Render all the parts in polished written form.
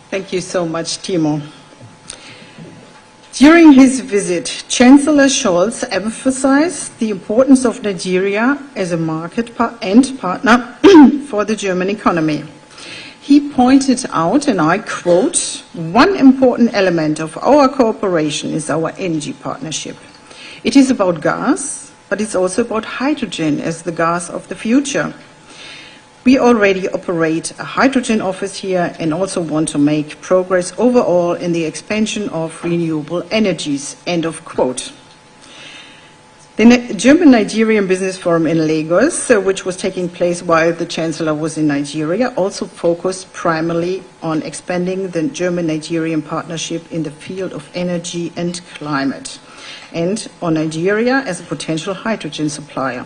Thank you so much, Timo. During his visit, Chancellor Scholz emphasized the importance of Nigeria as a market and partner for the German economy. He pointed out, and I quote, "One important element of our cooperation is our energy partnership. It is about gas, but it's also about hydrogen as the gas of the future. We already operate a hydrogen office here and also want to make progress overall in the expansion of renewable energies," end of quote. The German-Nigerian Business Forum in Lagos, which was taking place while the Chancellor was in Nigeria, also focused primarily on expanding the German-Nigerian partnership in the field of energy and climate, and on Nigeria as a potential hydrogen supplier.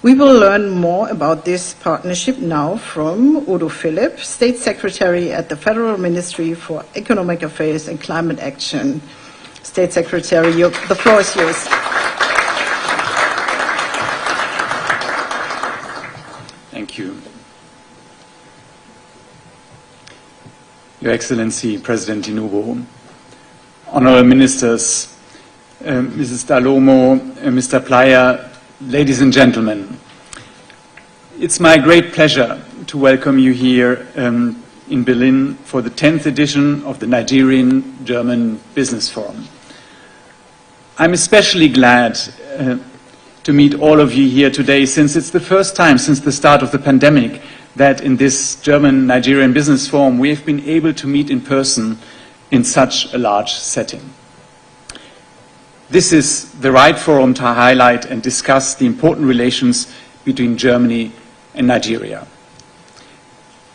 We will learn more about this partnership now from Udo Philipp, State Secretary at the Federal Ministry for Economic Affairs and Climate Action. State Secretary, the floor is yours. Thank you. Your Excellency, President Tinubu, Honourable Ministers, Mrs. Dalomo, Mr. Playa, ladies and gentlemen, it's my great pleasure to welcome you here in Berlin for the 10th edition of the Nigerian-German Business Forum. I'm especially glad to meet all of you here today, since it's the first time since the start of the pandemic that in this German-Nigerian Business Forum we have been able to meet in person in such a large setting. This is the right forum to highlight and discuss the important relations between Germany and Nigeria.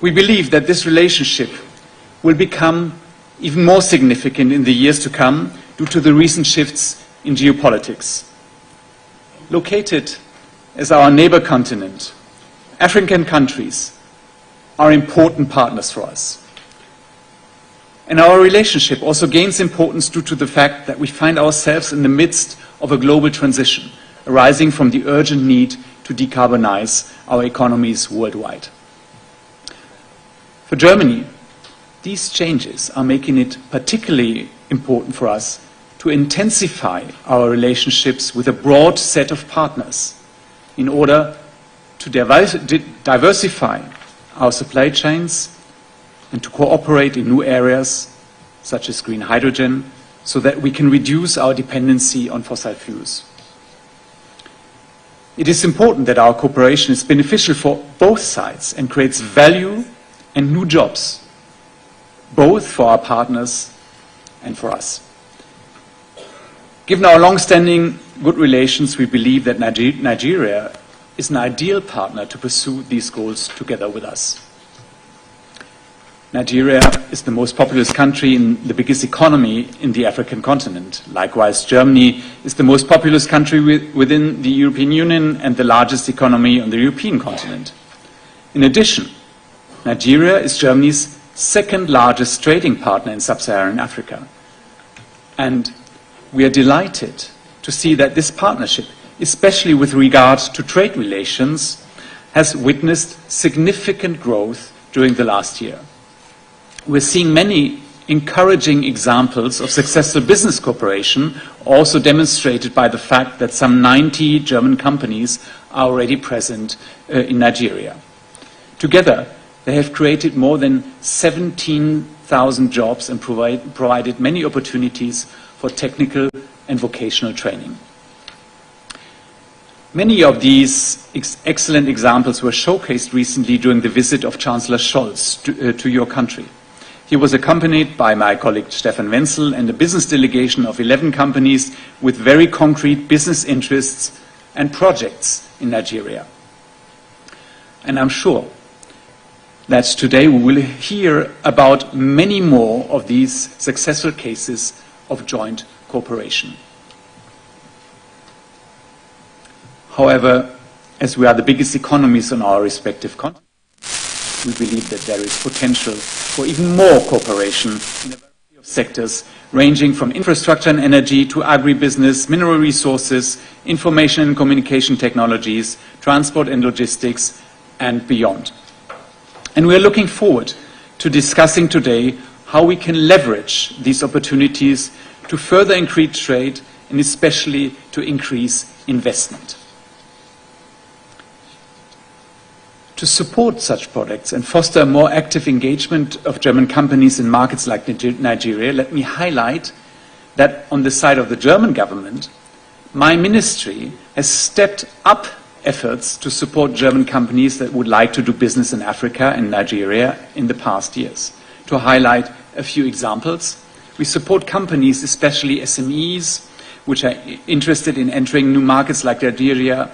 We believe that this relationship will become even more significant in the years to come due to the recent shifts in geopolitics. Located as our neighbor continent, African countries are important partners for us. And our relationship also gains importance due to the fact that we find ourselves in the midst of a global transition arising from the urgent need to decarbonize our economies worldwide. For Germany, these changes are making it particularly important for us to intensify our relationships with a broad set of partners in order to diversify our supply chains and to cooperate in new areas such as green hydrogen so that we can reduce our dependency on fossil fuels. It is important that our cooperation is beneficial for both sides and creates value and new jobs, both for our partners and for us. Given our long-standing good relations, we believe that Nigeria is an ideal partner to pursue these goals together with us. Nigeria is the most populous country in the biggest economy in the African continent. Likewise, Germany is the most populous country within the European Union and the largest economy on the European continent. In addition, Nigeria is Germany's second largest trading partner in sub-Saharan Africa. And we are delighted to see that this partnership, especially with regard to trade relations, has witnessed significant growth during the last year. We're seeing many encouraging examples of successful business cooperation, also demonstrated by the fact that some 90 German companies are already present in Nigeria. Together, they have created more than 17,000 jobs and provided many opportunities for technical and vocational training. Many of these excellent examples were showcased recently during the visit of Chancellor Scholz to your country. He was accompanied by my colleague Stefan Wenzel and a business delegation of 11 companies with very concrete business interests and projects in Nigeria. And I'm sure that today we will hear about many more of these successful cases of joint cooperation. However, as we are the biggest economies on our respective continents, we believe that there is potential for even more cooperation in a variety of sectors, ranging from infrastructure and energy to agribusiness, mineral resources, information and communication technologies, transport and logistics, and beyond. And we are looking forward to discussing today how we can leverage these opportunities to further increase trade and especially to increase investment. To support such projects and foster a more active engagement of German companies in markets like Nigeria, let me highlight that on the side of the German government, my ministry has stepped up efforts to support German companies that would like to do business in Africa and Nigeria in the past years. To highlight a few examples, we support companies, especially SMEs, which are interested in entering new markets like Nigeria,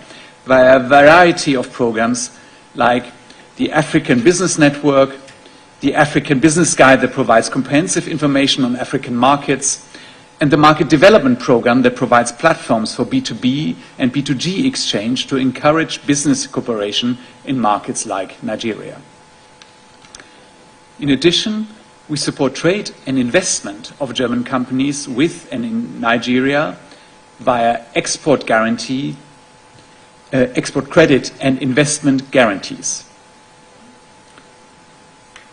via a variety of programs like the African Business Network, the African Business Guide that provides comprehensive information on African markets, and the Market Development Program that provides platforms for B2B and B2G exchange to encourage business cooperation in markets like Nigeria. In addition, we support trade and investment of German companies with and in Nigeria via export guarantee, export credit and investment guarantees.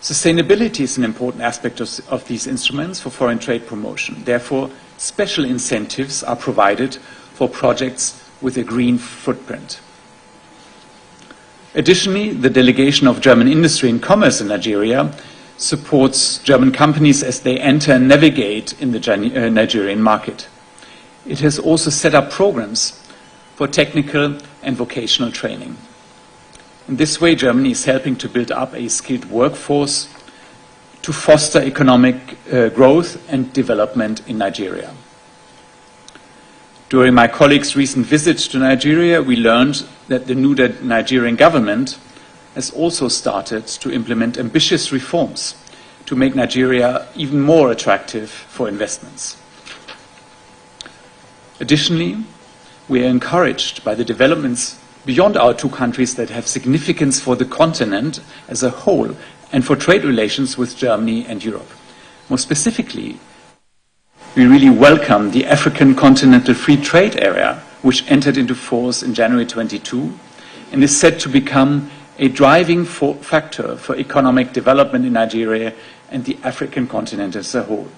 Sustainability is an important aspect of these instruments for foreign trade promotion. Therefore, special incentives are provided for projects with a green footprint. Additionally, the delegation of German industry and commerce in Nigeria supports German companies as they enter and navigate in the Nigerian market. It has also set up programs for technical and vocational training. In this way, Germany is helping to build up a skilled workforce to foster economic growth and development in Nigeria. During my colleague's recent visit to Nigeria, we learned that the new Nigerian government has also started to implement ambitious reforms to make Nigeria even more attractive for investments. Additionally, we are encouraged by the developments beyond our two countries that have significance for the continent as a whole and for trade relations with Germany and Europe. More specifically, we really welcome the African Continental Free Trade Area, which entered into force in January 22 and is set to become a driving factor for economic development in Nigeria and the African continent as a whole.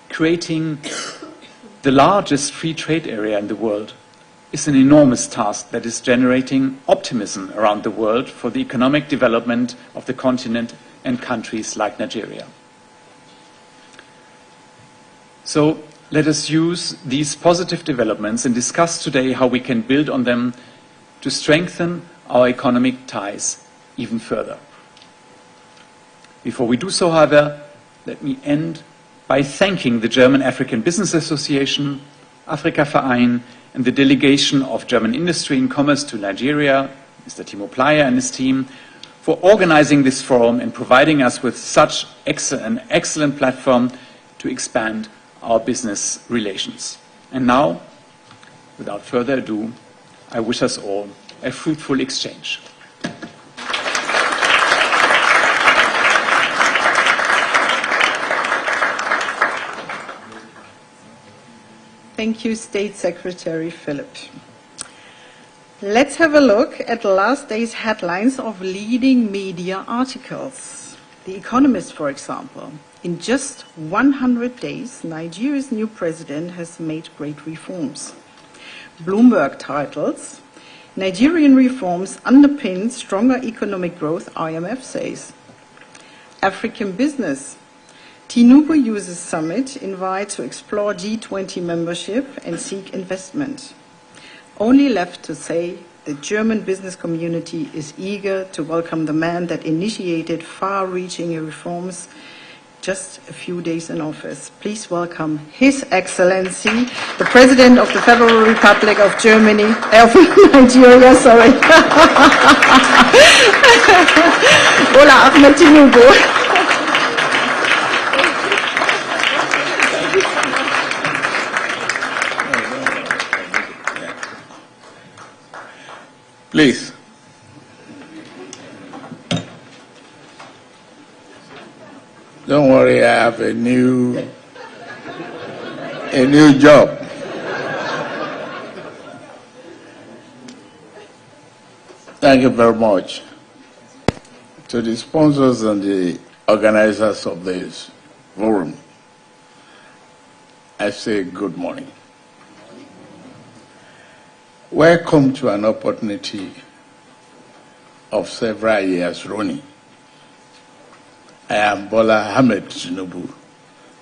Creating the largest free trade area in the world is an enormous task that is generating optimism around the world for the economic development of the continent and countries like Nigeria. So let us use these positive developments and discuss today how we can build on them to strengthen our economic ties even further. Before we do so, however, let me end by thanking the German African Business Association, Afrika-Verein, and the delegation of German industry and commerce to Nigeria, Mr. Timo Playa and his team, for organizing this forum and providing us with such an excellent platform to expand our business relations. And now, without further ado, I wish us all a fruitful exchange. Thank you, State Secretary Philip. Let's have a look at last day's headlines of leading media articles. The Economist, for example. In just 100 days, Nigeria's new president has made great reforms. Bloomberg titles, Nigerian reforms underpin stronger economic growth, IMF says. African Business, Tinubu uses summit, invite to explore G20 membership and seek investment. Only left to say the German business community is eager to welcome the man that initiated far-reaching reforms just a few days in office. Please welcome His Excellency, the President of the Federal Republic of Germany, of Nigeria, sorry. Bola Ahmed Tinubu. Please. Don't worry, I have a new job. Thank you very much to the sponsors and the organizers of this forum, I say good morning. Welcome to an opportunity of several years running. I am Bola Ahmed Tinubu,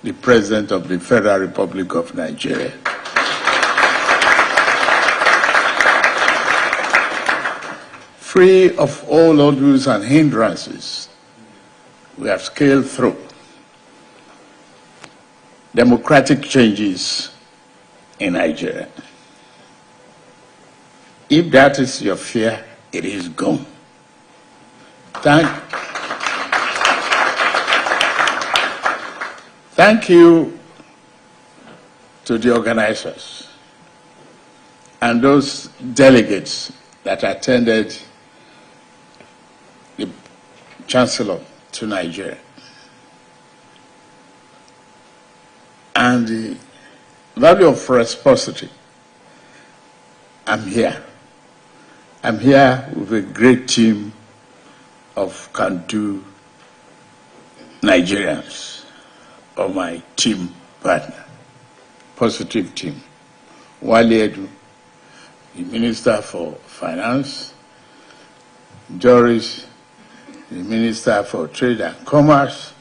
the President of the Federal Republic of Nigeria. Free of all hurdles and hindrances, we have scaled through democratic changes in Nigeria. If that is your fear, it is gone. Thank you to the organizers and those delegates that attended the Chancellor to Nigeria. And the value of reciprocity, I'm here. I'm here with a great team of can-do Nigerians, of my team partner, positive team. Wale Edu, the Minister for Finance, Doris, the Minister for Trade and Commerce,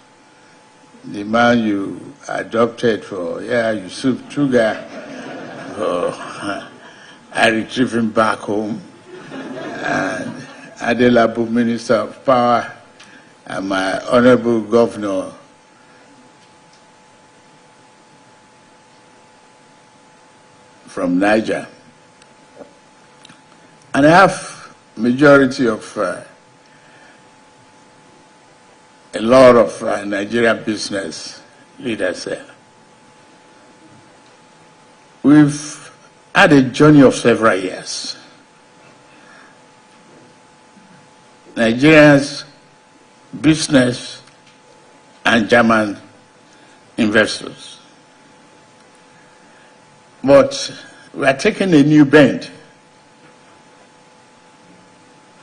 the man you adopted for, Yusuf Tuga, I retrieved him back home, and Adelabu, Minister of Power, and my Honorable Governor, from Niger. And I have majority of a lot of Nigerian business leaders there. We've had a journey of several years. Nigerians, business, and German investors. But we are taking a new bend.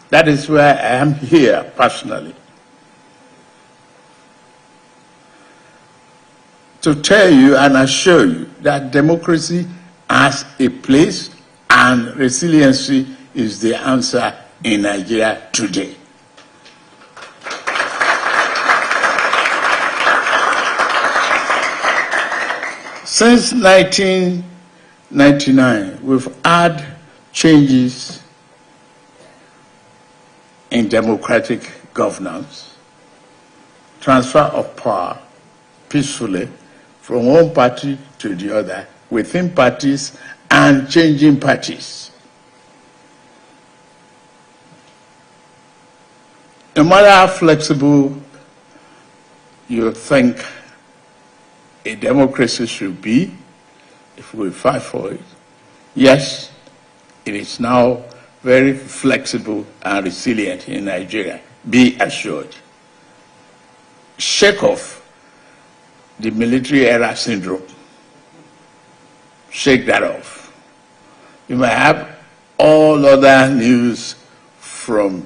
That is why I am here personally. To tell you and assure you that democracy has a place and resiliency is the answer in Nigeria today. Since 1999, we've had changes in democratic governance, transfer of power peacefully from one party to the other, within parties and changing parties. No matter how flexible you think a democracy should be, if we fight for it, yes, it is now very flexible and resilient in Nigeria. Be assured. Shake off the military era syndrome. Shake that off. You might have all other news from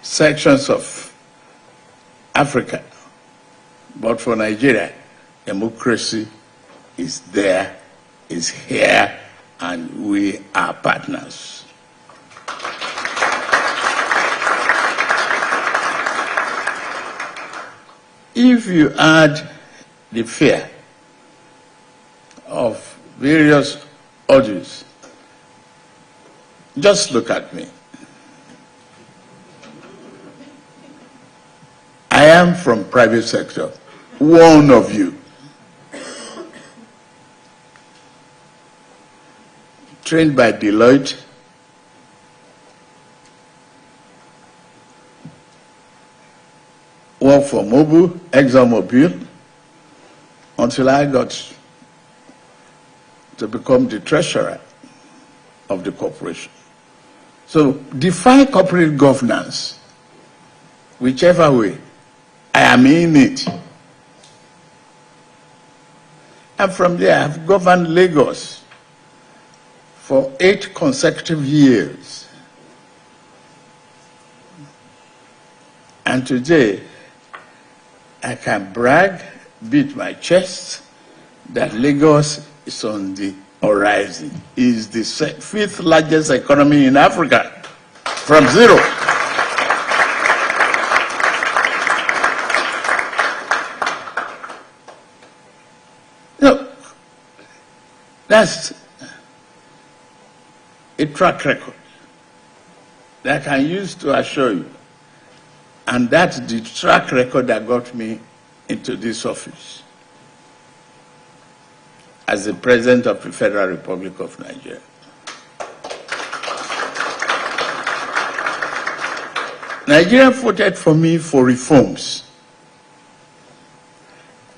sections of Africa, but for Nigeria, democracy is there, is here, and we are partners. If you add the fear of various orders, just look at me. I am from private sector, one of you. Trained by Deloitte, worked for Mobil, ExxonMobil, until I got to become the treasurer of the corporation. So define corporate governance, whichever way, I am in it. And from there, I've governed Lagos for 8 consecutive years. And today, I can brag, beat my chest, that Lagos is on the horizon. It is the fifth largest economy in Africa, from zero. Look, that's a track record that I can use to assure you. And that's the track record that got me into this office as the President of the Federal Republic of Nigeria. Nigeria voted for me for reforms.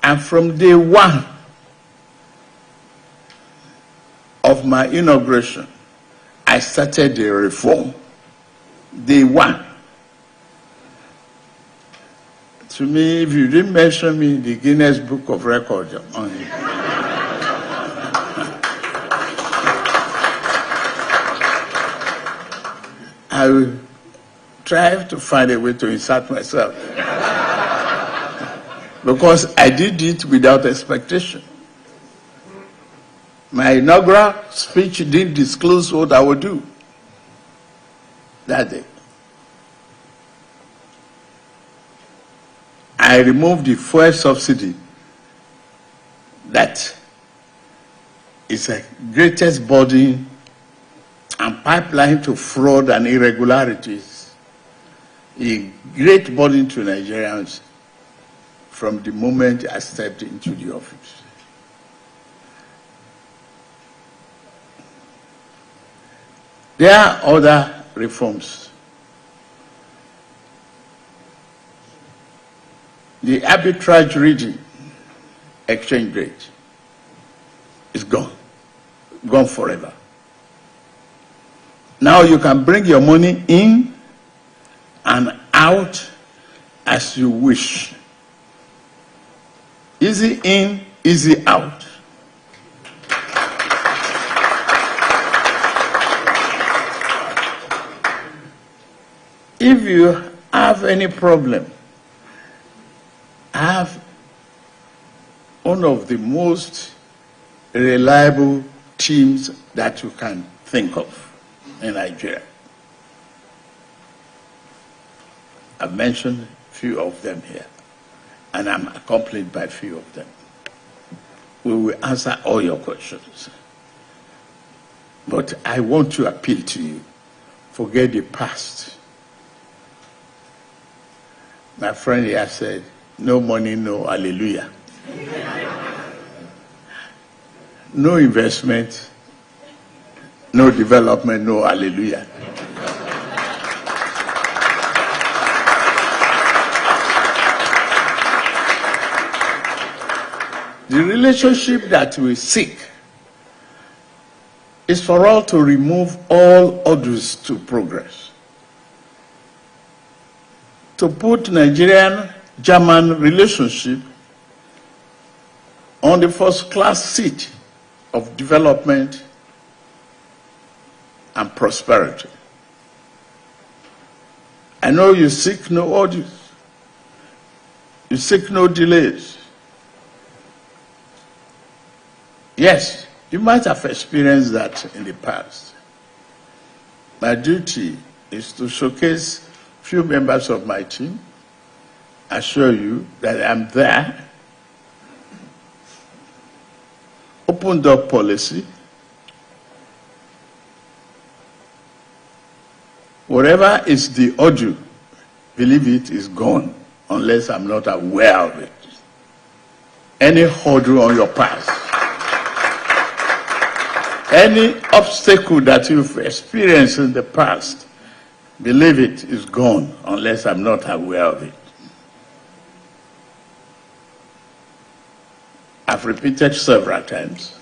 And from day one of my inauguration, I started the reform. Day one. To me, if you didn't mention me in the Guinness Book of Records on it, I will try to find a way to insert myself. Because I did it without expectation. My inaugural speech didn't disclose what I would do that day. I removed the fuel subsidy that is the greatest burden and pipeline to fraud and irregularities, a great burden to Nigerians from the moment I stepped into the office. There are other reforms. The arbitrage reading exchange rate is gone forever. Now you can bring your money in and out as you wish. Easy in, easy out. If you have any problem, I have one of the most reliable teams that you can think of in Nigeria. I've mentioned a few of them here, and I'm accompanied by a few of them. We will answer all your questions. But I want to appeal to you, forget the past. My friend here said, no money, no hallelujah. No investment, no development, no hallelujah. The relationship that we seek is for all to remove all hurdles to progress, to put Nigerian-German relationship on the first-class seat of development and prosperity. I know you seek no hurdles, you seek no delays. Yes, you might have experienced that in the past. My duty is to showcase a few members of my team, assure you that I'm there, open door policy, whatever is the audio, believe it is gone unless I'm not aware of it. Any hurdle on your path, any obstacle that you've experienced in the past, believe it is gone unless I'm not aware of it. I've repeated several times.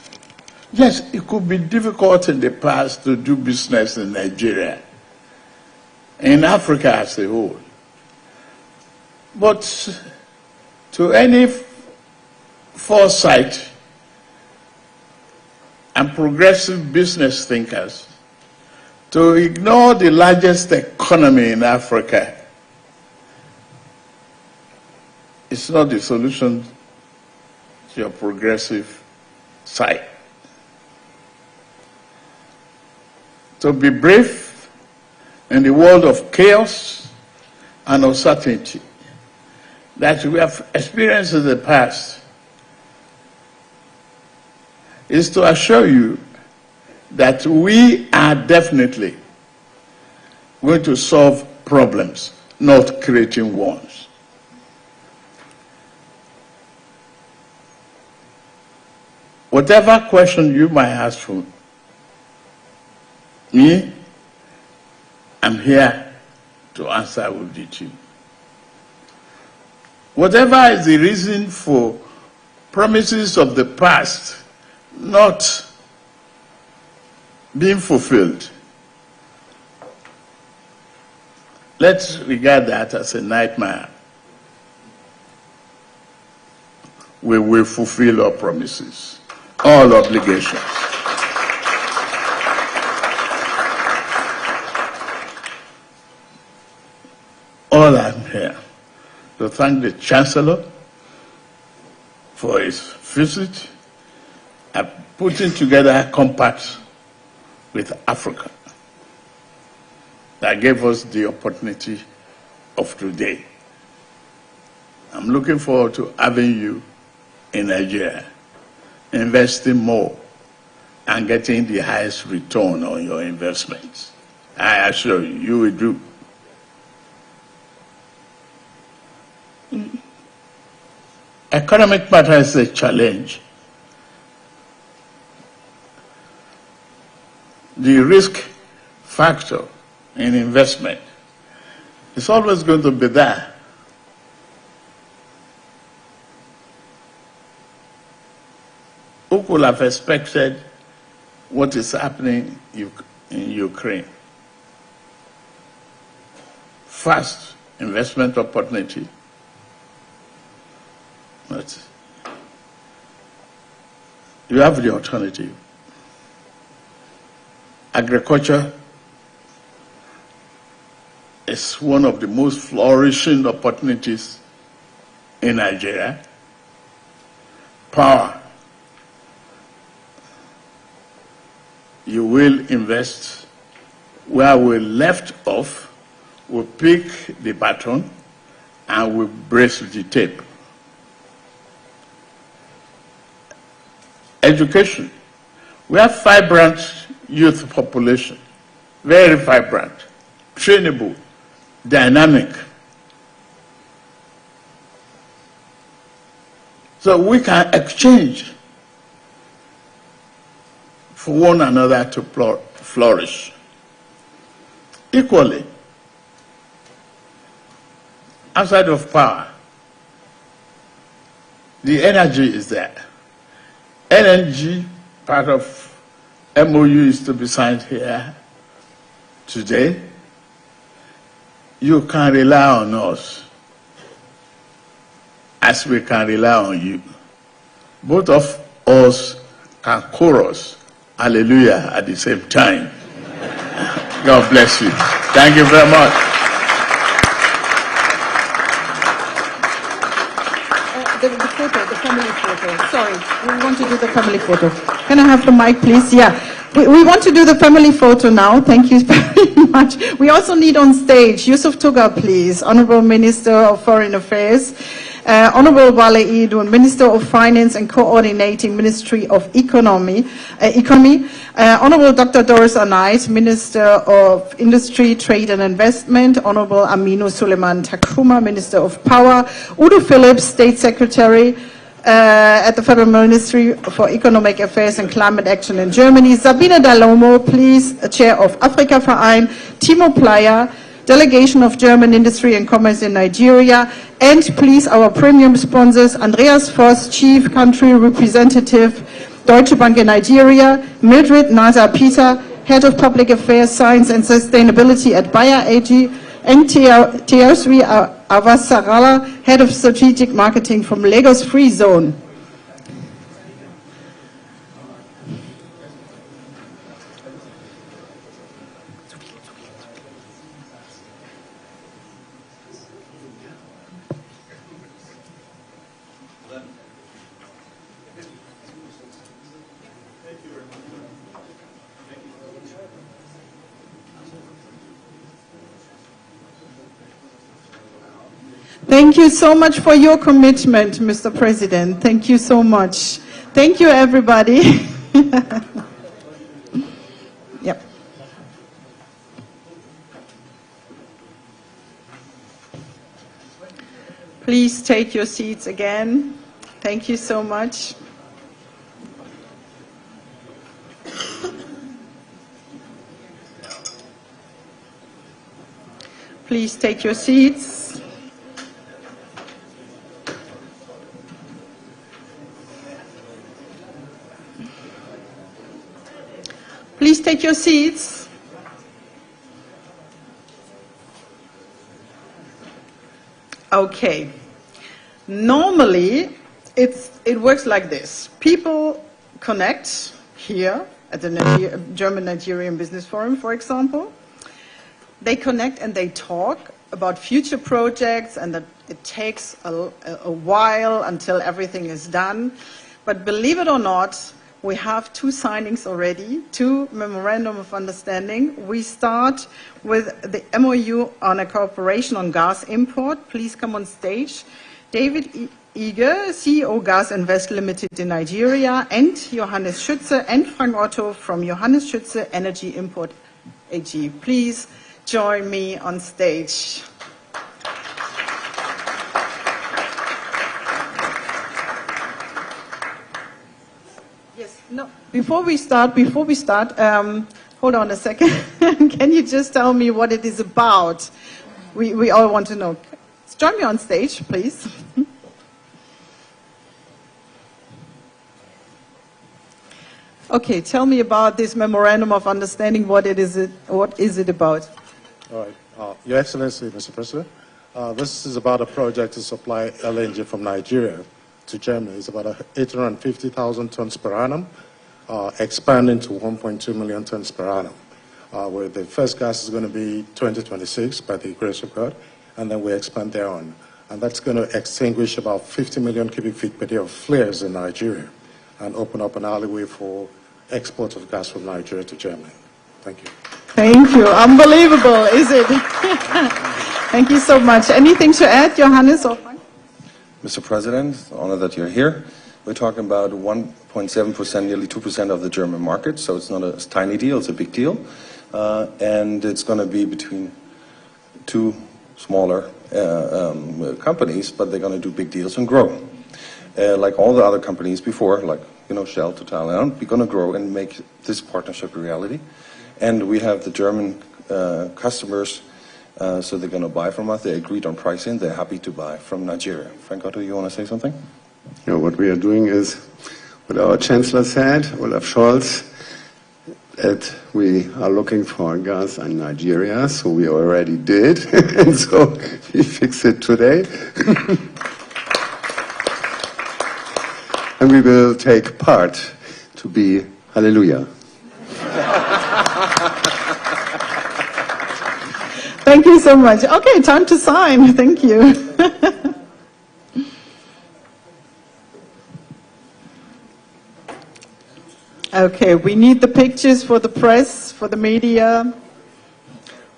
Yes, it could be difficult in the past to do business in Nigeria, in Africa as a whole. But to any foresight and progressive business thinkers, to ignore the largest economy in Africa it's not the solution to your progressive side. To be brave in the world of chaos and uncertainty that we have experienced in the past is to assure you that we are definitely going to solve problems, not creating ones. Whatever question you might ask for me, I'm here to answer with the team. Whatever is the reason for promises of the past not being fulfilled, let's regard that as a nightmare. We will fulfill our promises, all obligations. All I'm here to thank the Chancellor for his visit and putting together a compact with Africa that gave us the opportunity of today. I'm looking forward to having you in Nigeria, investing more and getting the highest return on your investments. I assure you, you will do. Economic matter is a challenge. The risk factor in investment is always going to be there. Who could have expected what is happening in Ukraine? Fast investment opportunity. But you have the alternative. Agriculture is one of the most flourishing opportunities in Nigeria. Power. You will invest. Where we left off, we pick the baton and we brace the tape. Education. We have vibrant youth population, very vibrant, trainable, dynamic. So we can exchange for one another to flourish. Equally, outside of power, the energy is there. LNG, part of MOU is to be signed here today. You can rely on us as we can rely on you. Both of us can chorus hallelujah at the same time. God bless you. Thank you very much. The family photo. Sorry, we want to do the family photo. Can I have the mic, please? Yeah. We want to do the family photo now. Thank you very much. We also need on stage Yusuf Tuga, please, Honorable Minister of Foreign Affairs, Honorable Wale Idun, Minister of Finance and Coordinating Ministry of Economy, Honorable Dr. Doris Anait, Minister of Industry, Trade and Investment, Honorable Aminu Suleiman Takuma, Minister of Power, Udo Phillips, State Secretary at the Federal Ministry for Economic Affairs and Climate Action in Germany, Sabine Dalomo, please, Chair of Africa Verein, Timo Playa, Delegation of German Industry and Commerce in Nigeria, and please our premium sponsors, Andreas Voss, Chief Country Representative, Deutsche Bank in Nigeria, Mildred Naza Peter, Head of Public Affairs, Science and Sustainability at Bayer AG, and Teoswi Avasarala, Head of Strategic Marketing from Lagos Free Zone. Thank you so much for your commitment, Mr. President. Thank you so much. Thank you, everybody. Yep. Please take your seats again. Thank you so much. Please take your seats. Please take your seats. Okay. Normally, it works like this. People connect here at the German-Nigerian Business Forum, for example. They connect and they talk about future projects, and that it takes a while until everything is done. But believe it or not, we have 2 signings already, 2 memorandum of understanding. We start with the MOU on a cooperation on gas import. Please come on stage. David Ige, CEO Gas Invest Limited in Nigeria, and Johannes Schütze and Frank Otto from Johannes Schütze Energy Import AG. Please join me on stage. No, before we start, hold on a second. Can you just tell me what it is about? We all want to know. Join me on stage, please. Okay, tell me about this memorandum of understanding. What is it about? All right. Your Excellency, Mr. President, this is about a project to supply LNG from Nigeria to Germany. It's about 850,000 tons per annum, expanding to 1.2 million tons per annum. Where the first gas is going to be 2026 by the grace of God, and then we expand thereon. And that's going to extinguish about 50 million cubic feet per day of flares in Nigeria and open up an alleyway for export of gas from Nigeria to Germany. Thank you. Thank you. Unbelievable, is it? Thank you so much. Anything to add, Johannes or Frank? Mr. President, honor that you're here. We're talking about 1.7%, nearly 2% of the German market, so it's not a tiny deal, it's a big deal. And it's going to be between 2 smaller companies, but they're going to do big deals and grow. Like all the other companies before, like Shell, Total, and we're going to grow and make this partnership a reality. And we have the German customers, so they're going to buy from us. They agreed on pricing. They're happy to buy from Nigeria. Frank Otto, you want to say something? Yeah, what we are doing is what our Chancellor said, Olaf Scholz, that we are looking for gas in Nigeria, so we already did, and so we fixed it today. And we will take part to be hallelujah. Thank you so much. Okay, time to sign. Thank you. Okay, we need the pictures for the press, for the media,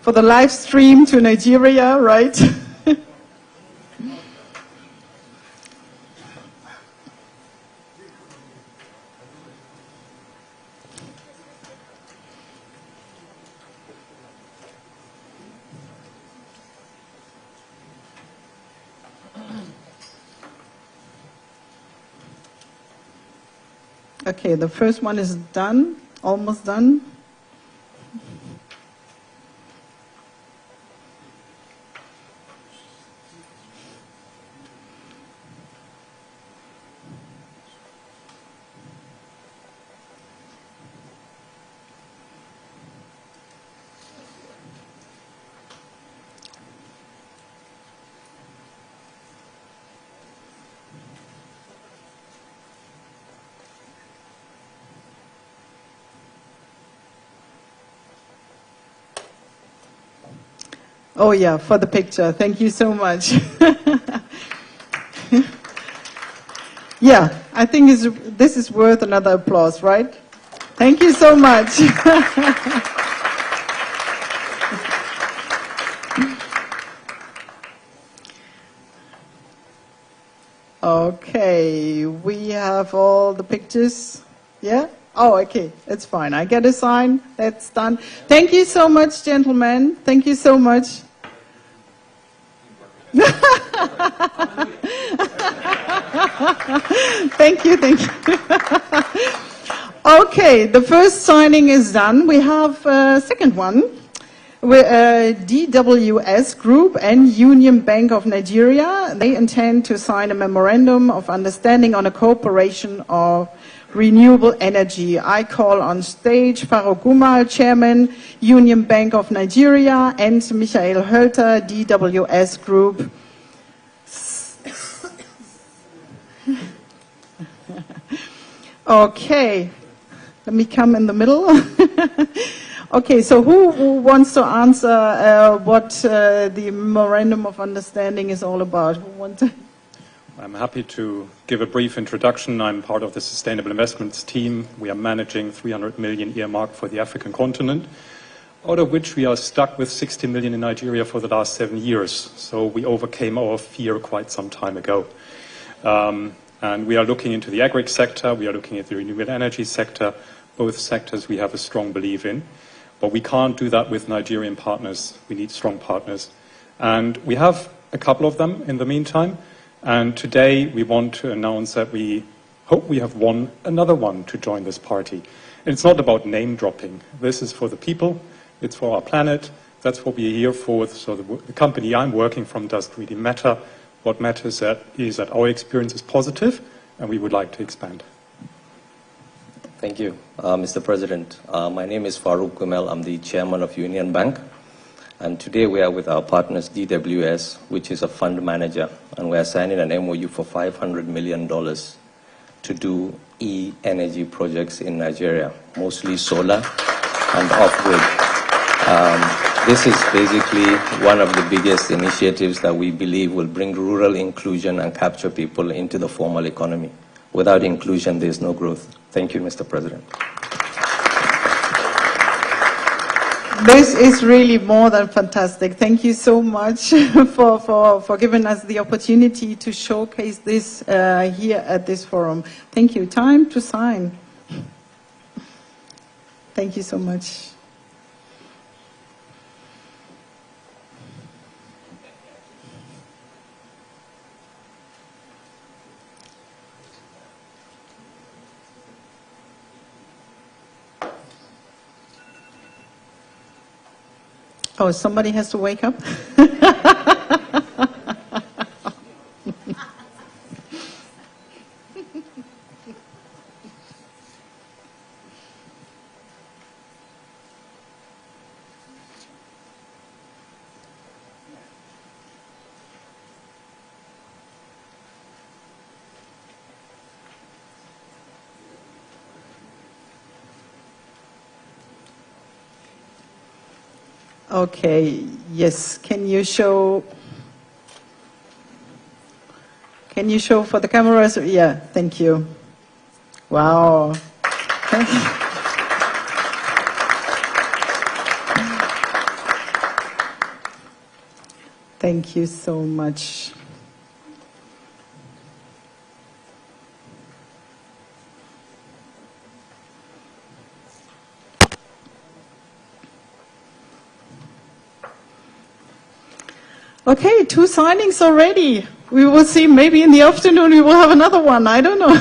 for the live stream to Nigeria, right? Okay, the first one is done, almost done. Oh yeah, for the picture. Thank you so much. Yeah, I think this is worth another applause, right? Thank you so much. Okay, we have all the pictures. Yeah? Oh, okay, it's fine. I get a sign. That's done. Thank you so much, gentlemen. Thank you so much. Thank you, thank you. Okay, the first signing is done. We have a second one. DWS Group and Union Bank of Nigeria, they intend to sign a memorandum of understanding on a cooperation of renewable energy. I call on stage Faruk Gumal, Chairman, Union Bank of Nigeria, and Michael Hölter, DWS Group. Okay, let me come in the middle. Okay, so who wants to answer what the Memorandum of Understanding is all about? Who wants to? I'm happy to give a brief introduction. I'm part of the Sustainable Investments team. We are managing 300 million earmarked for the African continent, out of which we are stuck with 60 million in Nigeria for the last 7 years. So we overcame our fear quite some time ago. And we are looking into the agri sector, we are looking at the renewable energy sector, both sectors we have a strong belief in. But we can't do that with Nigerian partners. We need strong partners. And we have a couple of them in the meantime. And today we want to announce that we hope we have won another one to join this party. And it's not about name dropping. This is for the people. It's for our planet. That's what we're here for. So the company I'm working from doesn't really matter. What matters is that our experience is positive and we would like to expand. Thank you, Mr. President. My name is Faruk Gumel. I'm the chairman of Union Bank. And today we are with our partners DWS, which is a fund manager. And we are signing an MOU for $500 million to do e-energy projects in Nigeria, mostly solar and off-grid. This is basically one of the biggest initiatives that we believe will bring rural inclusion and capture people into the formal economy. Without inclusion, there's no growth. Thank you, Mr. President. This is really more than fantastic. Thank you so much for giving us the opportunity to showcase this here at this forum. Thank you. Time to sign. Thank you so much. Oh, somebody has to wake up? Okay, yes. Can you show for the cameras? Yeah, thank you. Wow. Thank you so much. Okay, 2 signings already. We will see, maybe in the afternoon we will have another one. I don't know.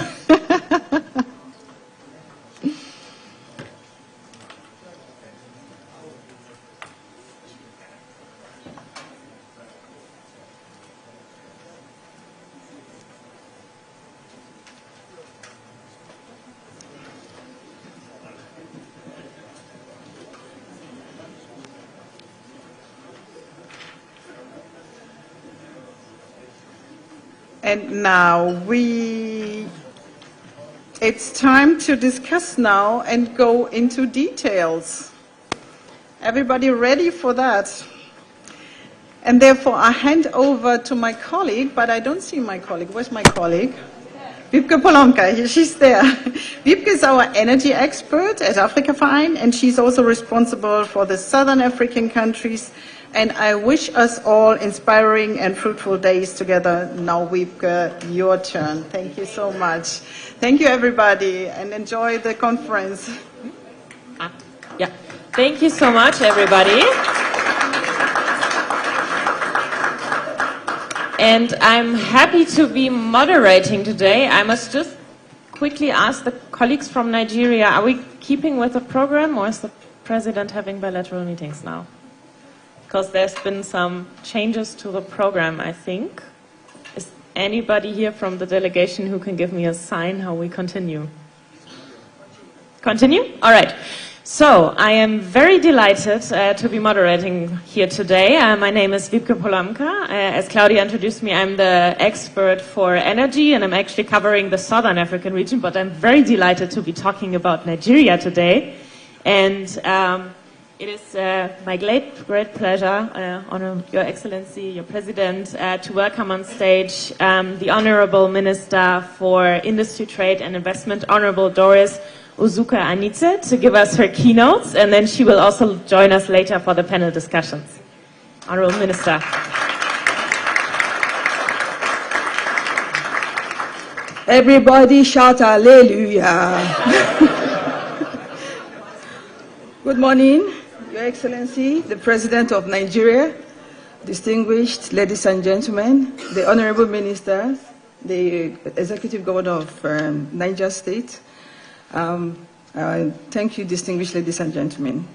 And now it's time to discuss now and go into details. Everybody ready for that? And therefore I hand over to my colleague, but I don't see my colleague. Where's my colleague? Wiebke Polonka, she's there. Wiebke is our energy expert at Africa Fine, and she's also responsible for the Southern African countries. And I wish us all inspiring and fruitful days together. Now, Wiebke, your turn. Thank you so much. Thank you, everybody, and enjoy the conference. Yeah. Thank you so much, everybody. And I'm happy to be moderating today. I must just quickly ask the colleagues from Nigeria, are we keeping with the program, or is the president having bilateral meetings now? Because there's been some changes to the program, I think. Is anybody here from the delegation who can give me a sign how we continue? Continue? All right. So, I am very delighted to be moderating here today. My name is Wiebke Polonka. As Claudia introduced me, I'm the expert for energy, and I'm actually covering the Southern African region, but I'm very delighted to be talking about Nigeria today. And it is my great pleasure, Honor Your Excellency, Your President, to welcome on stage the Honorable Minister for Industry, Trade and Investment, Honorable Doris Uzuka Anitse, to give us her keynotes, and then she will also join us later for the panel discussions. Honorable Minister. Everybody shout hallelujah. Good morning, Your Excellency, the President of Nigeria, distinguished ladies and gentlemen, the Honorable Ministers, the Executive Governor of Niger State. Thank you, distinguished ladies and gentlemen.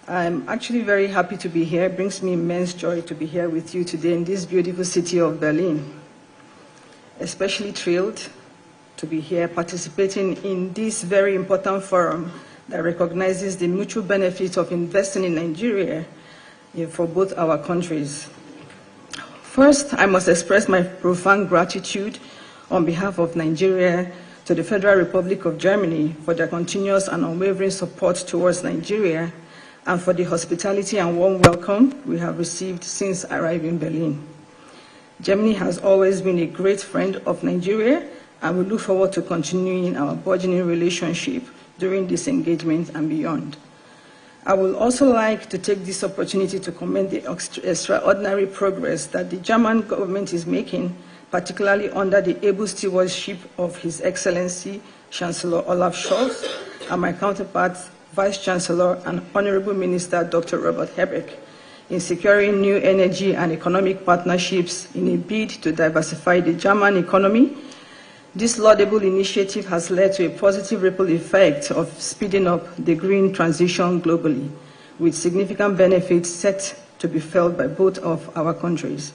I'm actually very happy to be here. It brings me immense joy to be here with you today in this beautiful city of Berlin. Especially thrilled to be here participating in this very important forum that recognizes the mutual benefits of investing in Nigeria for both our countries. First, I must express my profound gratitude on behalf of Nigeria to the Federal Republic of Germany for their continuous and unwavering support towards Nigeria and for the hospitality and warm welcome we have received since arriving in Berlin. Germany has always been a great friend of Nigeria, and we look forward to continuing our burgeoning relationship during this engagement and beyond. I would also like to take this opportunity to commend the extraordinary progress that the German government is making, particularly under the able stewardship of His Excellency Chancellor Olaf Scholz and my counterpart, Vice Chancellor and Honorable Minister Dr. Robert Habeck, in securing new energy and economic partnerships in a bid to diversify the German economy. This laudable initiative has led to a positive ripple effect of speeding up the green transition globally, with significant benefits set to be felt by both of our countries.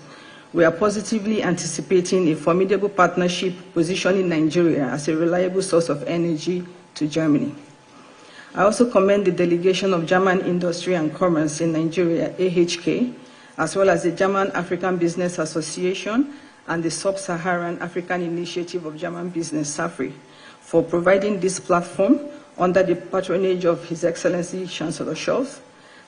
We are positively anticipating a formidable partnership positioning Nigeria as a reliable source of energy to Germany. I also commend the delegation of German Industry and Commerce in Nigeria, AHK, as well as the German African Business Association and the Sub-Saharan African Initiative of German Business, SAFRI, for providing this platform under the patronage of His Excellency Chancellor Scholz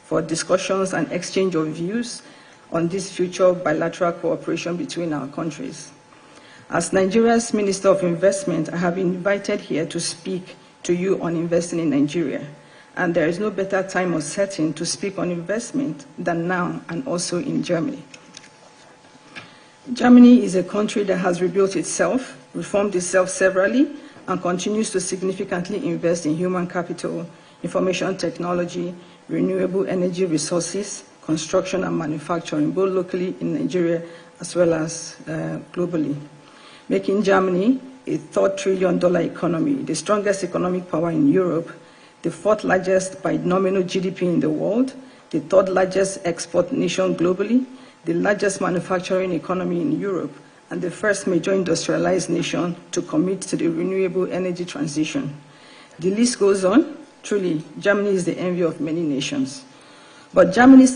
for discussions and exchange of views on this future bilateral cooperation between our countries. As Nigeria's Minister of Investment, I have been invited here to speak to you on investing in Nigeria, and there is no better time or setting to speak on investment than now, and also in Germany. Germany is a country that has rebuilt itself, reformed itself severally, and continues to significantly invest in human capital, information technology, renewable energy resources, construction and manufacturing, both locally in Nigeria as well as globally, making Germany a $3 trillion economy, the strongest economic power in Europe, the fourth largest by nominal GDP in the world, the third largest export nation globally, the largest manufacturing economy in Europe, and the first major industrialized nation to commit to the renewable energy transition. The list goes on. Truly, Germany is the envy of many nations. But Germany's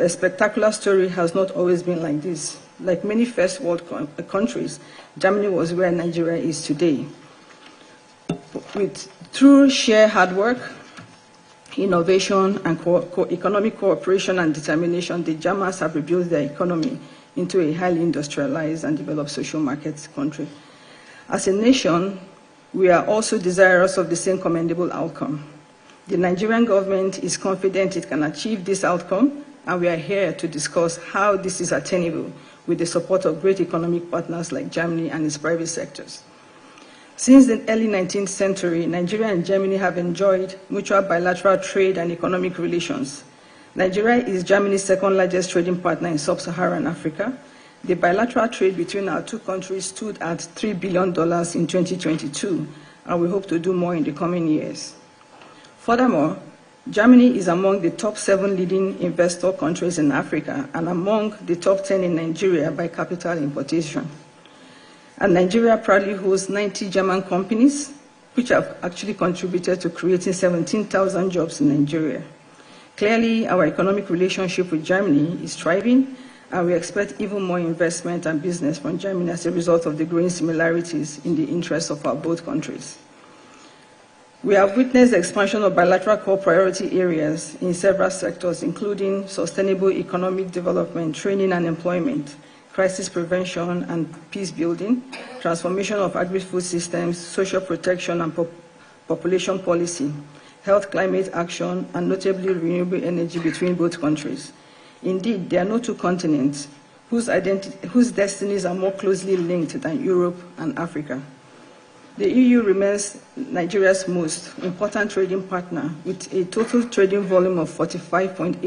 spectacular story has not always been like this. Like many first world countries, Germany was where Nigeria is today. Through sheer hard work, innovation, and economic cooperation and determination, the Germans have rebuilt their economy into a highly industrialized and developed social market country. As a nation, we are also desirous of the same commendable outcome. The Nigerian government is confident it can achieve this outcome, and we are here to discuss how this is attainable with the support of great economic partners like Germany and its private sectors. Since the early 19th century, Nigeria and Germany have enjoyed mutual bilateral trade and economic relations. Nigeria is Germany's second largest trading partner in sub-Saharan Africa. The bilateral trade between our two countries stood at $3 billion in 2022, and we hope to do more in the coming years. Furthermore, Germany is among the top 7 leading investor countries in Africa and among the top 10 in Nigeria by capital importation. And Nigeria proudly hosts 90 German companies, which have actually contributed to creating 17,000 jobs in Nigeria. Clearly, our economic relationship with Germany is thriving, and we expect even more investment and business from Germany as a result of the growing similarities in the interests of our both countries. We have witnessed the expansion of bilateral core priority areas in several sectors, including sustainable economic development, training and employment, crisis prevention and peace building, transformation of agri-food systems, social protection and population policy, health climate action, and notably renewable energy between both countries. Indeed, there are no two continents whose destinies are more closely linked than Europe and Africa. The EU remains Nigeria's most important trading partner with a total trading volume of 45.8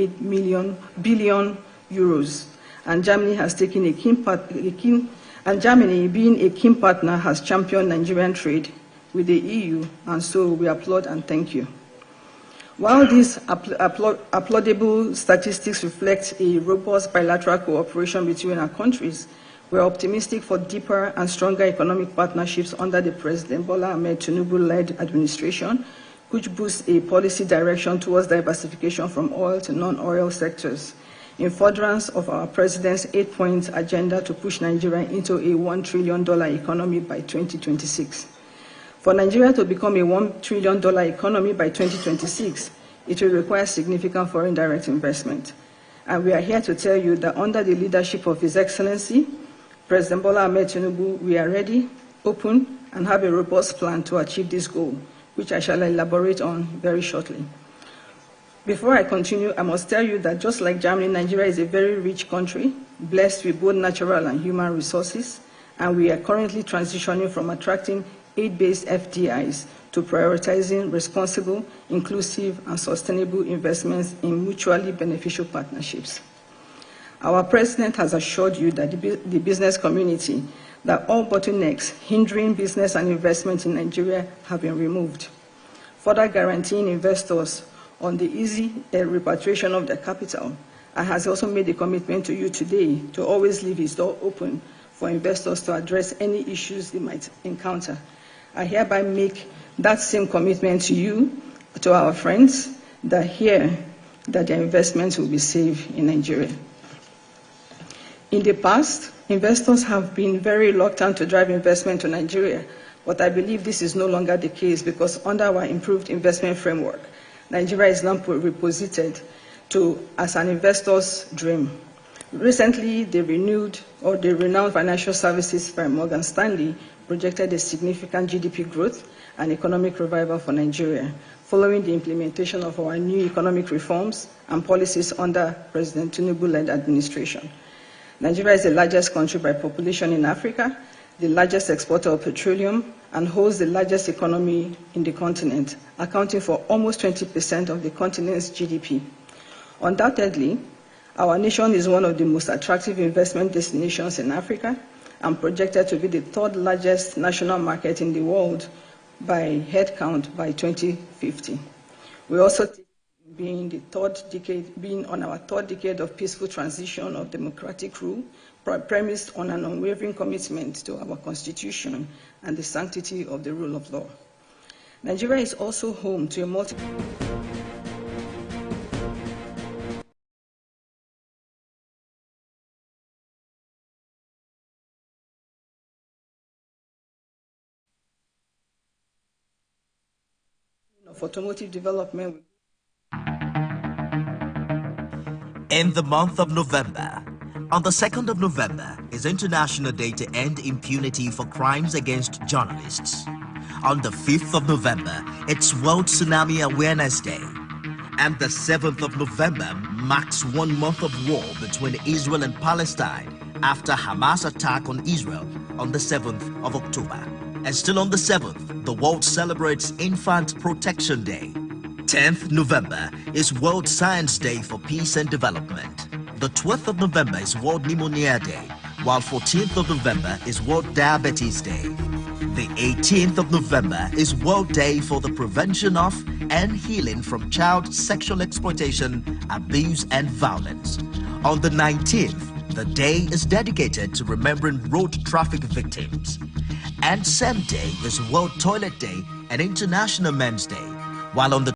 billion euros. And Germany has taken a keen part, and Germany, being a keen partner, has championed Nigerian trade with the EU, and so we applaud and thank you. While these applaudable statistics reflect a robust bilateral cooperation between our countries, we are optimistic for deeper and stronger economic partnerships under the President Bola Ahmed Tinubu-led administration, which boosts a policy direction towards diversification from oil to non-oil sectors, in furtherance of our President's 8-point agenda to push Nigeria into a $1 trillion economy by 2026. For Nigeria to become a $1 trillion economy by 2026, it will require significant foreign direct investment. And we are here to tell you that under the leadership of His Excellency, President Bola Ahmed Tinubu, we are ready, open, and have a robust plan to achieve this goal, which I shall elaborate on very shortly. Before I continue, I must tell you that just like Germany, Nigeria is a very rich country, blessed with both natural and human resources, and we are currently transitioning from attracting aid-based FDIs to prioritizing responsible, inclusive, and sustainable investments in mutually beneficial partnerships. Our President has assured you that the business community that all bottlenecks hindering business and investment in Nigeria have been removed, further guaranteeing investors on the easy repatriation of their capital, and has also made a commitment to you today to always leave his door open for investors to address any issues they might encounter. I hereby make that same commitment to you, to our friends that hear that their investments will be safe in Nigeria. In the past, investors have been very reluctant to drive investment to Nigeria, but I believe this is no longer the case because under our improved investment framework, Nigeria is now repositioned as an investor's dream. Recently, the renowned financial services firm Morgan Stanley projected a significant GDP growth and economic revival for Nigeria, following the implementation of our new economic reforms and policies under President Tinubu-led administration. Nigeria is the largest country by population in Africa, the largest exporter of petroleum, and holds the largest economy in the continent, accounting for almost 20% of the continent's GDP. Undoubtedly, our nation is one of the most attractive investment destinations in Africa and projected to be the third largest national market in the world by headcount by 2050. We also being on our third decade of peaceful transition of democratic rule, premised on an unwavering commitment to our Constitution and the sanctity of the rule of law. Nigeria is also home to a of automotive development. In the month of November, On the 2nd of November is International Day to End Impunity for Crimes Against Journalists. On the 5th of November, it's World Tsunami Awareness Day. And the 7th of November marks 1 month of war between Israel and Palestine after Hamas attack on Israel on the 7th of October. And still on the 7th, the world celebrates Infant Protection Day. 10th November is World Science Day for Peace and Development. The 12th of November is World Pneumonia Day, while 14th of November is World Diabetes Day. The 18th of November is World Day for the Prevention of and Healing from Child Sexual Exploitation, Abuse and Violence. On the 19th, the day is dedicated to remembering road traffic victims. And same day is World Toilet Day and International Men's Day, while on the